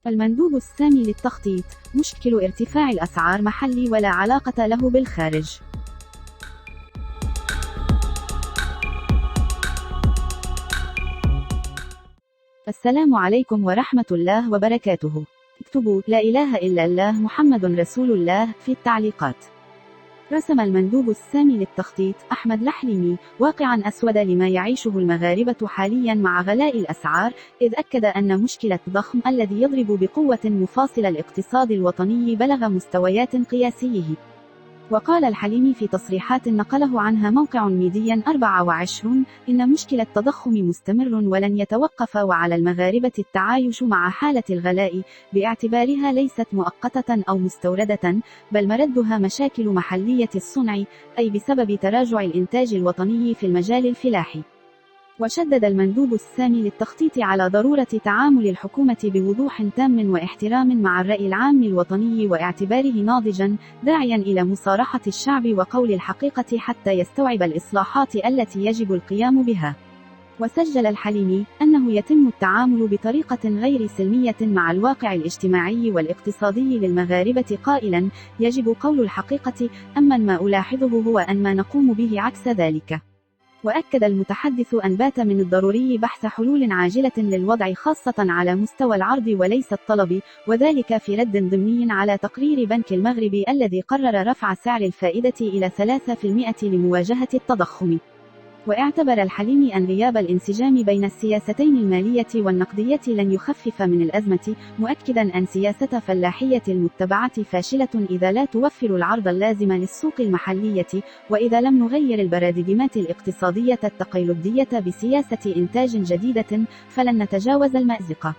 المندوب السامي للتخطيط: مشكل ارتفاع الأسعار محلي ولا علاقة له بالخارج. السلام عليكم ورحمة الله وبركاته. اكتبوا لا إله إلا الله محمد رسول الله في التعليقات. رسم المندوب السامي للتخطيط أحمد الحليمي واقعا أسود لما يعيشه المغاربة حاليا مع غلاء الأسعار، إذ أكد أن مشكلة الضخم الذي يضرب بقوة مفاصل الاقتصاد الوطني بلغ مستويات قياسيه. وقال الحليمي في تصريحات نقله عنها موقع ميديا 24: إن مشكلة التضخم مستمر ولن يتوقف، وعلى المغاربة التعايش مع حالة الغلاء باعتبارها ليست مؤقتة أو مستوردة، بل مردها مشاكل محلية الصنع، أي بسبب تراجع الإنتاج الوطني في المجال الفلاحي. وشدد المندوب السامي للتخطيط على ضرورة تعامل الحكومة بوضوح تام واحترام مع الرأي العام الوطني واعتباره ناضجا، داعيا إلى مصارحة الشعب وقول الحقيقة حتى يستوعب الإصلاحات التي يجب القيام بها. وسجل الحليمي أنه يتم التعامل بطريقة غير سلمية مع الواقع الاجتماعي والاقتصادي للمغاربة، قائلا: يجب قول الحقيقة، أما ما ألاحظه هو أن ما نقوم به عكس ذلك. وأكد المتحدث أن بات من الضروري بحث حلول عاجلة للوضع خاصة على مستوى العرض وليس الطلب، وذلك في رد ضمني على تقرير بنك المغرب الذي قرر رفع سعر الفائدة إلى 3% لمواجهة التضخم. واعتبر الحليمي أن غياب الانسجام بين السياستين المالية والنقدية لن يخفف من الأزمة، مؤكدا أن سياسة فلاحية المتبعة فاشلة إذا لا توفر العرض اللازم للسوق المحلية، وإذا لم نغير البراديجمات الاقتصادية التقليدية بسياسة إنتاج جديدة فلن نتجاوز المأزق.